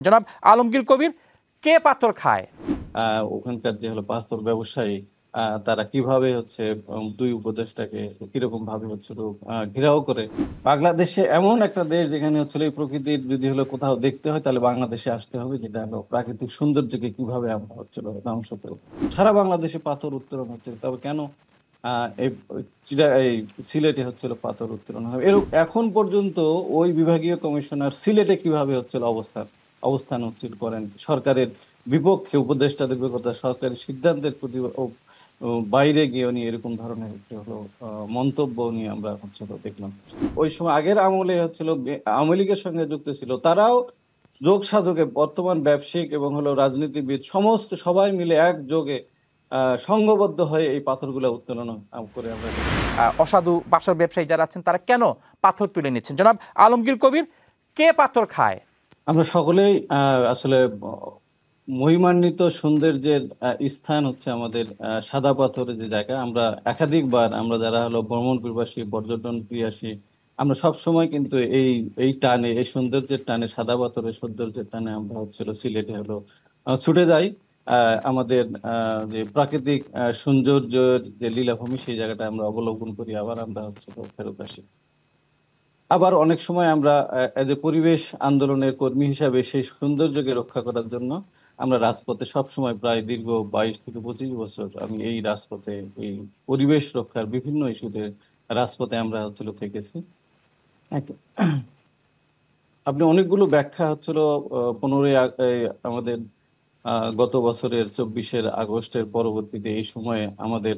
জনাব আলমগীর কবির, কে পাথর খায়? ওখানকার যে হলো পাথর ব্যবসায়ী, তারা কিভাবে হচ্ছে দুই উপদেশটাকে কিরকম ভাবে হচ্ছিল ঘেরাও করে। বাংলাদেশে এমন একটা দেশ যেখানে হচ্ছিল এই প্রকৃতির যদি হলো কোথাও দেখতে হয় তাহলে বাংলাদেশে আসতে হবে, যেটা হলো প্রাকৃতিক সৌন্দর্যকে কিভাবে আমরা হচ্ছিল ধ্বংস করব। সারা বাংলাদেশে পাথর উত্তোলন হচ্ছে, তবে কেন এই এই সিলেটে হচ্ছিল পাথর উত্তোলন হবে এরকম এখন পর্যন্ত ওই বিভাগীয় কমিশনার সিলেটে কিভাবে হচ্ছিল অবস্থান হচ্ছিল করেন সরকারের বিপক্ষে, উপদেষ্টাদের কথা সরকারি সিদ্ধান্তের প্রতি বাইরে গিয়ে উনি এরকম ধরনের একটি হলো মন্তব্য নিয়ে আমরা হচ্ছিল দেখলাম। ওই সময় আগের আমলে হচ্ছিল আওয়ামী লীগের সঙ্গে যুক্ত ছিল, তারাও যোগ সাজকে বর্তমান ব্যবসায়িক এবং হলো রাজনীতিবিদ সমস্ত সবাই মিলে একযোগে সংঘবদ্ধ হয়ে এই পাথরগুলো উত্তোলন করে আমরা অসাধু বাসর ব্যবসায়ী যারা আছেন তারা কেন পাথর তুলে নিচ্ছেন? জনাব আলমগীর কবির, কে পাথর খায়? আমরা সকলেই আসলে মহিমান্বিত সৌন্দর্যের স্থান হচ্ছে আমাদের সাদা পাথরের যে জায়গা। আমরা একাধিকবার আমরা যারা হলো ভ্রমণ পিপাসী পর্যটন প্রিয়াসী, আমরা সব সময় কিন্তু এই টানে, এই সৌন্দর্যের টানে, সাদা পাথরের সৌন্দর্যের টানে আমরা হচ্ছিল সিলেটে হলো ছুটে যাই। আমাদের যে প্রাকৃতিক সৌন্দর্যের যে লীলাভূমি সেই জায়গাটা আমরা অবলোকন করি, আবার আমরা হচ্ছে ফেরত আসি। আবার অনেক সময় আমরা এজ এ পরিবেশ আন্দোলনের কর্মী হিসাবে সেই সৌন্দর্যকে রক্ষা করার জন্য আমরা রাজপথে সব সময় প্রায় দীর্ঘ 22 থেকে 25 বছর আমি এই রাজপথে এই পরিবেশ রক্ষার বিভিন্ন ইস্যুতে রাজপথে আমরা হচ্ছিল থেকেছি। এক- আপনি অনেকগুলো ব্যাখ্যা হচ্ছিল 15 আমাদের গত বছরের 24 আগস্টের পরবর্তীতে এই সময়ে আমাদের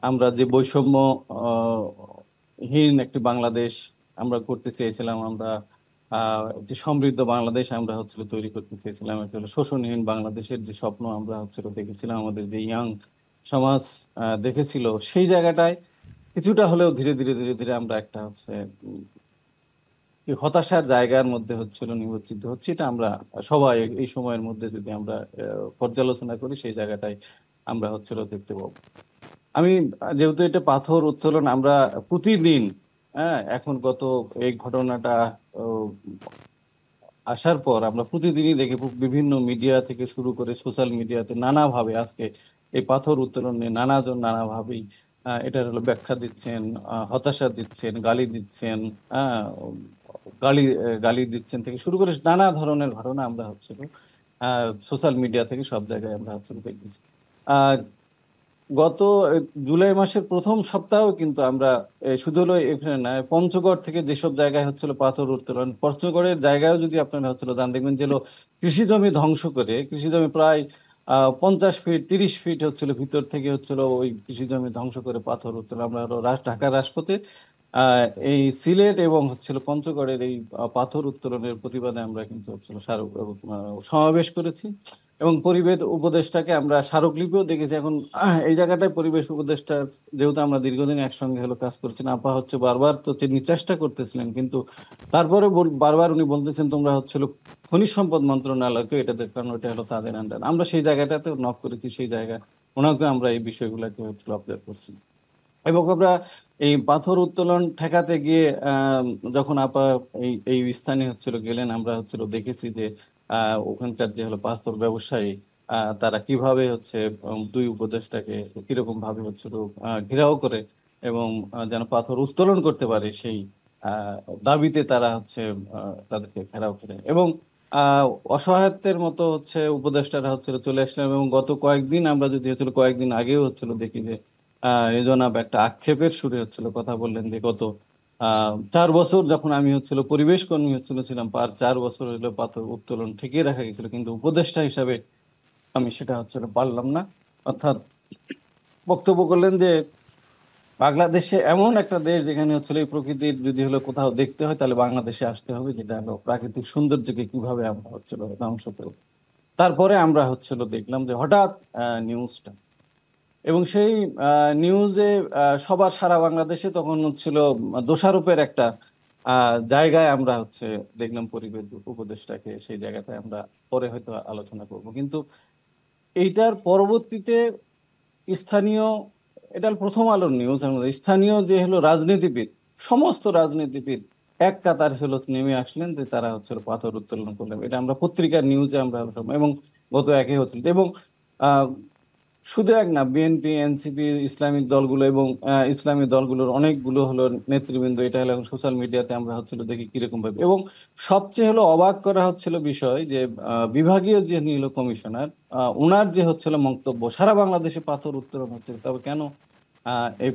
আমরা যে বৈষম্য হীন একটি বাংলাদেশ আমরা করতে চেয়েছিলাম, আমরা একটি সমৃদ্ধ বাংলাদেশ আমরা হচ্ছিল তৈরি করতে চেয়েছিলাম, একটা হলো শোষণহীন বাংলাদেশের যে স্বপ্ন আমরা হচ্ছিল দেখেছিলাম, আমাদের যে ইয়াং সমাজ দেখেছিল, সেই জায়গাটায় কিছুটা হলেও ধীরে ধীরে ধীরে ধীরে আমরা একটা হচ্ছে এই হতাশার জায়গার মধ্যে হচ্ছিল নিমজ্জিত হচ্ছে। এটা আমরা সবাই এই সময়ের মধ্যে যদি আমরা পর্যালোচনা করি সেই জায়গাটায় আমরা হচ্ছিল দেখতে পাবো। আমি যেহেতু এটা পাথর উত্তোলন আমরা প্রতিদিন, এখন গত এই ঘটনাটা আহ, আসার পর আমরা প্রতিদিনই দেখি বিভিন্ন মিডিয়া থেকে শুরু করে সোশ্যাল মিডিয়াতে নানাভাবে আজকে এই পাথর উত্তোলন নিয়ে নানাজন নানাভাবেই এটার হলো ব্যাখ্যা দিচ্ছেন, হতাশা দিচ্ছেন, গালি দিচ্ছেন, গালি গালি দিচ্ছেন থেকে শুরু করে নানা ধরনের ঘটনা আমরা হচ্ছে সোশ্যাল মিডিয়া থেকে সব জায়গায় আমরা হচ্ছে দেখতেছি। আহ, গত জুলাই মাসের প্রথম সপ্তাহেও কিন্তু আমরা শুধু হলো এখানে না, পঞ্চগড় থেকে যেসব জায়গায় হচ্ছিল পাথর উত্তোলন, পঞ্চগড়ের জায়গায়ও যদি আপনারা হচ্ছিল যান দেখবেন যে হলো কৃষি জমি ধ্বংস করে, কৃষি জমি প্রায় 50 ফিট 30 ফিট হচ্ছিল ভিতর থেকে হচ্ছিল ওই কৃষি জমি ধ্বংস করে পাথর উত্তোলন। আমরা হলো ঢাকার রাজপথে এই সিলেট এবং হচ্ছিল পঞ্চগড়ের এই পাথর উত্তোলনের প্রতিবাদে আমরা কিন্তু হচ্ছিল সমাবেশ করেছি এবং পরিবেশ উপদেষ্টাকে আমরা স্মারকলিপিও দেখেছি। এখন এই জায়গাটায় পরিবেশ উপদেষ্টা যেহেতু আমরা দীর্ঘদিন একসঙ্গে হলো কাজ করছি, আপা হচ্ছে বারবার তো চেষ্টা করতেছিলেন, কিন্তু তারপরে বারবার উনি বলতেছেন তোমরা হচ্ছিল খনিজ সম্পদ মন্ত্রণালয়কে এটা কারণ ওটা হলো তাদের আন্ডার। আমরা সেই জায়গাটাতে নক করেছি, সেই জায়গায় ওনাকে আমরা এই বিষয়গুলোকে হচ্ছিল অবজার্ভ করছি এবং আমরা এই পাথর উত্তোলন ঠেকাতে গিয়ে যখন আপা এই এই স্থানে হচ্ছিল গেলেন, আমরা হচ্ছিল দেখেছি যে ওখানকার যে হলো পাথর ব্যবসায়ী, তারা কিভাবে হচ্ছে দুই উপদেশটাকে কিরকম ভাবে হচ্ছিল ঘেরাও করে এবং যেন পাথর উত্তোলন করতে পারে সেই আহ, দাবিতে তারা হচ্ছে তাদেরকে ঘেরাও করে এবং আহ অসহায়ত্বের মতো হচ্ছে উপদেষ্টারা হচ্ছিল চলে আসলেন। এবং গত কয়েকদিন আমরা যদি হচ্ছিল কয়েকদিন আগেও হচ্ছিল দেখি যে জনাব একটা আক্ষেপের সুরে হচ্ছিল কথা বললেন যে গত 4 বছর যখন আমি হচ্ছিল পরিবেশ কর্মী হচ্ছিল ছিলাম, 4 বছর হলো পাথর উত্তোলন ঠেকিয়ে রাখা গেছিল, কিন্তু উপদেষ্টা হিসাবে আমি সেটা হচ্ছিল পারলাম না। অর্থাৎ বক্তব্য করলেন যে বাংলাদেশে এমন একটা দেশ যেখানে হচ্ছিল এই প্রকৃতির যদি হলো কোথাও দেখতে হয় তাহলে বাংলাদেশে আসতে হবে, যেটা হলো প্রাকৃতিক সৌন্দর্যকে কিভাবে আমরা হচ্ছিল ধ্বংস করব। তারপরে আমরা হচ্ছিল দেখলাম যে হঠাৎ নিউজটা এবং সেই নিউজে সবার সারা বাংলাদেশে তখন হচ্ছিল দোষারোপের একটা জায়গায় আমরা হচ্ছে দেখলাম পরিবেশ উপদেষ্টাকে, সেই জায়গাটায় আমরা পরে হয়তো আলোচনা করব। কিন্তু এইটার পরবর্তীতে স্থানীয়, এটা প্রথম আলোর নিউজ, স্থানীয় যে হলো রাজনীতিবিদ, সমস্ত রাজনীতিবিদ এক কাতার হলো নেমে আসলেন, যে তারা হচ্ছে পাথর উত্তোলন করলেন। এটা আমরা পত্রিকার নিউজে আমরা এবং গত একে হচ্ছিল। এবং আহ শুধু এক না, বিএনপি, এনসিপি, ইসলামিক দলগুলো এবং ইসলামী দলগুলোর অনেকগুলো হলো নেতৃবৃন্দ, এটা হলো এখন সোশ্যাল মিডিয়াতে আমরা হচ্ছিল দেখি কিরকম ভাবে। এবং সবচেয়ে হলো অবাক করা হচ্ছিল বিষয় যে বিভাগীয় যে নীল কমিশনার, ওনার যে হচ্ছিল মন্তব্য, সারা বাংলাদেশে পাথর উত্তোলন হচ্ছে, তবে কেন এই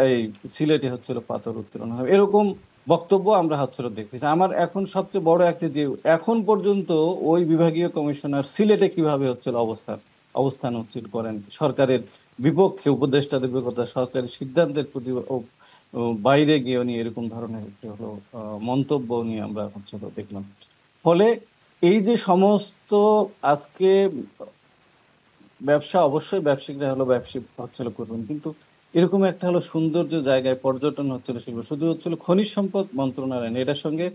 এই সিলেটে হচ্ছিল পাথর উত্তোলন হবে, এরকম বক্তব্য আমরা হচ্ছিল দেখতেছি। আমার এখন সবচেয়ে বড় একটা যে এখন পর্যন্ত ওই বিভাগীয় কমিশনার সিলেটে কিভাবে হচ্ছিল অবস্থান হচ্ছিল করেন, সরকারের বিপক্ষে, উপদেষ্টাদের বিপক্ষে, সরকারের সিদ্ধান্তের প্রতি বাইরে গিয়ে উনি এরকম ধরনের একটি হলো মন্তব্য নিয়ে আমরা হচ্ছিল দেখলাম। ফলে এই যে সমস্ত আজকে ব্যবসা, অবশ্যই ব্যবসায়িকরা হলো ব্যবসা হচ্ছিল করবেন, কিন্তু এরকম একটা হলো সৌন্দর্য জায়গায় পর্যটন হচ্ছিল শিল্প, শুধু হচ্ছিল খনিজ সম্পদ মন্ত্রণালয় নেই, এটার সঙ্গে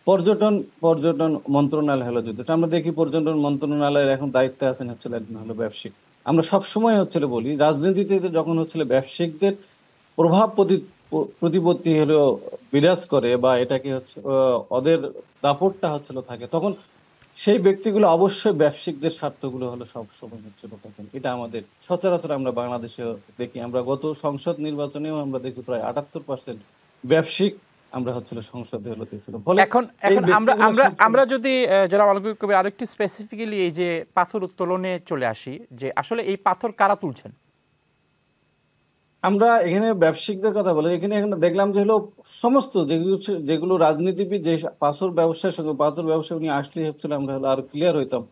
পর্যটন পর্যটন মন্ত্রণালয় হলো যদি আমরা দেখি, পর্যটন মন্ত্রণালয়ের এখন দায়িত্বে আছেন হচ্ছিল একজন হলো ব্যবসায়িক। আমরা সবসময় হচ্ছিল বলি, রাজনীতিতে যখন হচ্ছিল ব্যবসায়িকদের প্রভাব প্রতিপত্তি হলো বিরাজ করে, বা এটাকে হচ্ছে ওদের দাপটটা হচ্ছিল থাকে, তখন সেই ব্যক্তিগুলো অবশ্যই ব্যবসায়িকদের স্বার্থগুলো হলো সবসময় হচ্ছিল তখন। এটা আমাদের সচরাচর আমরা বাংলাদেশে দেখি। আমরা গত সংসদ নির্বাচনেও আমরা দেখি প্রায় 78% ব্যবসায়িক আমরা হচ্ছিল সংসদে হলো দেখছিল। ফলে এখন এই এখন আমরা ব্যক্তিগুলো আমরা সবসময় আমরা যদি জনাব আলমগীর কবির আরেকটু স্পেসিফিক্যালি এই যে পাথর উত্তোলনে চলে আসি, যে আসলে এই পাথর কারা তুলছেন? আমরা এখানে ব্যবসায়িকদের কথা বলি, এখানে এখানে দেখলাম যে হলো সমস্ত যেগুলো যেগুলো রাজনীতিবিদ, যে পাথর ব্যবসার সঙ্গে, পাথর ব্যবসা উনি আসলেই হচ্ছিল আমরা হলো আরো ক্লিয়ার হইতাম।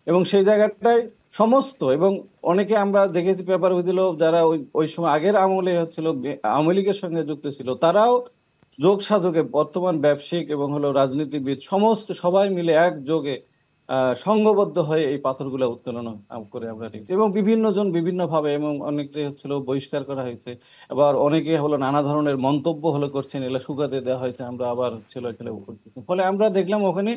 এবং সেই জায়গাটায় সমস্ত, এবং অনেকে আমরা দেখেছি পেপার হয়েছিল যারা ওই ওই সময় আগের আমলে হচ্ছিল আওয়ামী লীগের সঙ্গে যুক্ত ছিল, তারাও যোগ সাযোগে বর্তমান ব্যবসায়িক এবং হলো রাজনীতিবিদ সমস্ত সবাই মিলে একযোগে সংঘবদ্ধ হয়ে এই পাথরগুলো উত্তোলন করে আমরা দেখছি। এবং বিভিন্ন জন বিভিন্ন ভাবে, এবং অনেকে হচ্ছিল বহিষ্কার করা হয়েছে, আবার অনেকে হলো নানা ধরনের মন্তব্য হলো করছেন, এগুলো শুকাতে দেওয়া হয়েছে, আমরা আবার হচ্ছিল এখানে করছি। ফলে আমরা দেখলাম ওখানে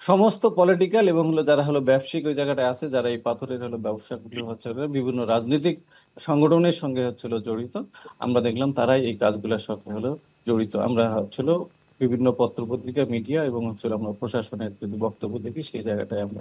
সমস্ত পলিটিক্যাল এবং হলো যারা হলো ব্যবসায়িক ওই জায়গাটায় আছে, যারা এই পাথরের হলো ব্যবসাগুলো হচ্ছে বিভিন্ন রাজনৈতিক সংগঠনের সঙ্গে হচ্ছিল জড়িত, আমরা দেখলাম তারাই এই কাজগুলোর সাথে হলো জড়িত। আমরা হচ্ছিল বিভিন্ন পত্র পত্রিকা, মিডিয়া এবং হচ্ছিল আমরা প্রশাসনের যদি বক্তব্য দেখি, সেই জায়গাটায় আমরা